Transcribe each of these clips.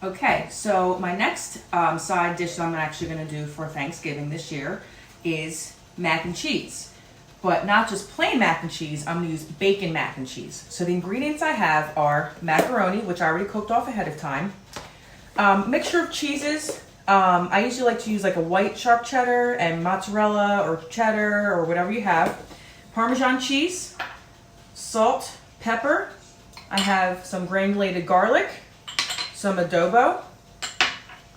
Okay, so my next side dish that I'm actually going to do for Thanksgiving this year is mac and cheese. But not just plain mac and cheese, I'm going to use bacon mac and cheese. So the ingredients I have are macaroni, which I already cooked off ahead of time, mixture of cheeses. I usually like to use like a white sharp cheddar and mozzarella or cheddar or whatever you have. Parmesan cheese, salt, pepper. I have some granulated garlic, some adobo,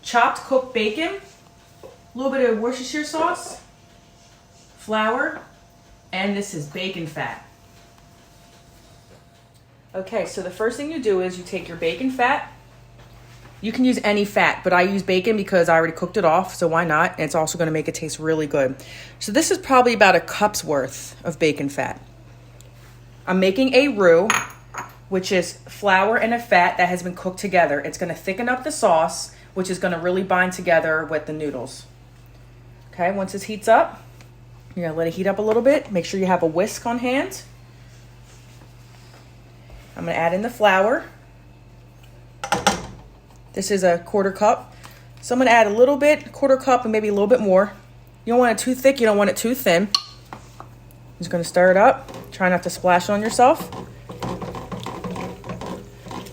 chopped cooked bacon, a little bit of Worcestershire sauce, flour, and this is bacon fat. Okay, so the first thing you do is you take your bacon fat. You can use any fat, but I use bacon because I already cooked it off, so why not? And it's also going to make it taste really good. So this is probably about a cup's worth of bacon fat. I'm making a roux, which is flour and a fat that has been cooked together. It's going to thicken up the sauce, which is going to really bind together with the noodles. Okay, once this heats up, you're going to let it heat up a little bit. Make sure you have a whisk on hand. I'm going to add in the flour. This is a 1/4 cup. So I'm going to add a little bit, 1/4 cup, and maybe a little bit more. You don't want it too thick. You don't want it too thin. I'm just going to stir it up. Try not to splash on yourself.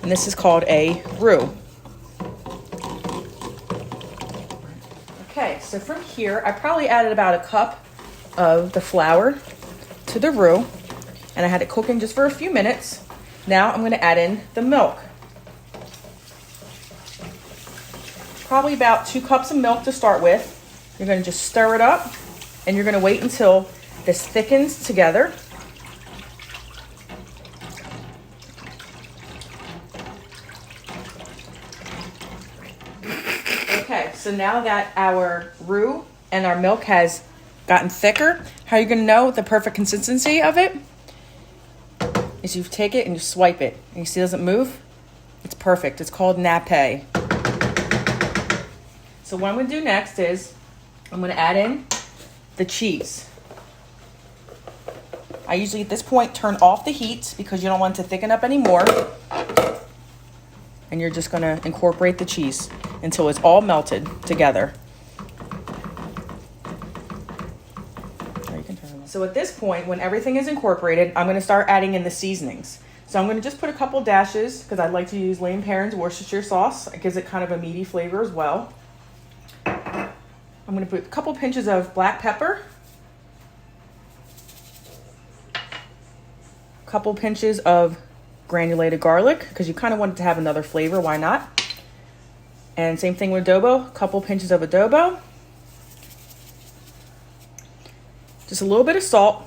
And this is called a roux. Okay, so from here, I probably added about a cup of the flour to the roux, and I had it cooking just for a few minutes. Now I'm going to add in the milk. Probably about 2 cups of milk to start with. You're going to just stir it up, and you're going to wait until this thickens together. Okay, so now that our roux and our milk has gotten thicker, how are you going to know the perfect consistency of it? Is you take it and you swipe it. And you see it doesn't move? It's perfect. It's called nappe. So what I'm going to do next is I'm going to add in the cheese. I usually at this point turn off the heat because you don't want it to thicken up anymore. And you're just going to incorporate the cheese until it's all melted together. So at this point, when everything is incorporated, I'm going to start adding in the seasonings. So I'm going to just put a couple dashes because I like to use Lane Perrins Worcestershire sauce. It gives it kind of a meaty flavor as well. I'm going to put a couple pinches of black pepper, a couple pinches of granulated garlic because you kind of want it to have another flavor, why not? And same thing with adobo, a couple pinches of adobo, just a little bit of salt,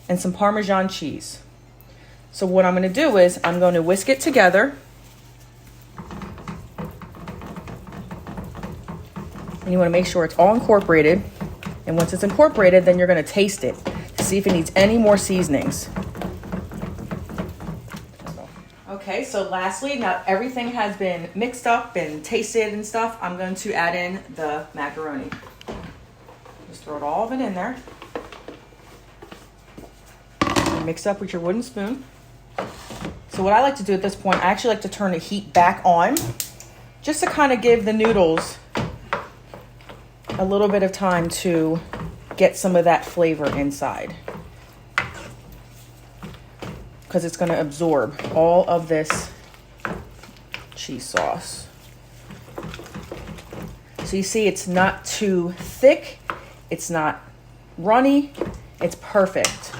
and some Parmesan cheese. So what I'm going to do is I'm going to whisk it together. And you want to make sure it's all incorporated. And once it's incorporated, then you're going to taste it to see if it needs any more seasonings. Okay, so lastly, now everything has been mixed up and tasted and stuff, I'm going to add in the macaroni. Just throw all of it in there. And mix up with your wooden spoon. So what I like to do at this point, I actually like to turn the heat back on just to kind of give the noodles a little bit of time to get some of that flavor inside, because it's going to absorb all of this cheese sauce. So you see it's not too thick, it's not runny, it's perfect.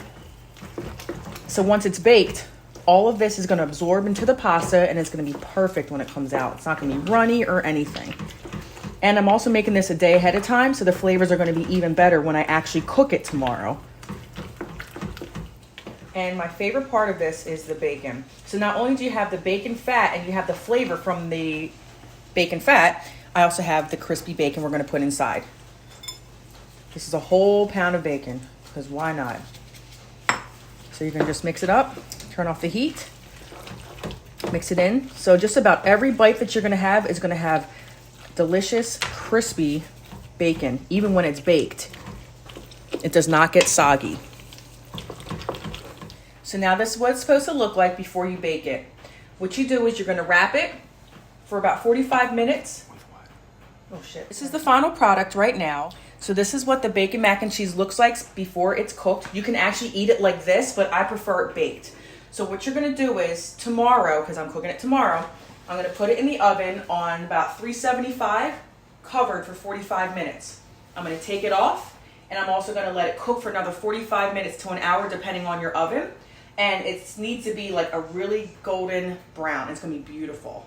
So once it's baked, all of this is going to absorb into the pasta and it's going to be perfect when it comes out. It's not going to be runny or anything. And I'm also making this a day ahead of time, so the flavors are going to be even better when I actually cook it tomorrow. And my favorite part of this is the bacon. So not only do you have the bacon fat and you have the flavor from the bacon fat, I also have the crispy bacon we're going to put inside. This is a whole pound of bacon, because why not? So you can just mix it up, turn off the heat, mix it in. So just about every bite that you're going to have is going to have delicious, crispy bacon, even when it's baked. It does not get soggy. So now this is what it's supposed to look like before you bake it. What you do is you're going to wrap it for about 45 minutes. Oh shit. This is the final product right now. So this is what the bacon mac and cheese looks like before it's cooked. You can actually eat it like this, but I prefer it baked. So what you're gonna do is tomorrow, because I'm cooking it tomorrow, I'm gonna put it in the oven on about 375, covered for 45 minutes. I'm gonna take it off, and I'm also gonna let it cook for another 45 minutes to an hour, depending on your oven. And it needs to be like a really golden brown. It's gonna be beautiful.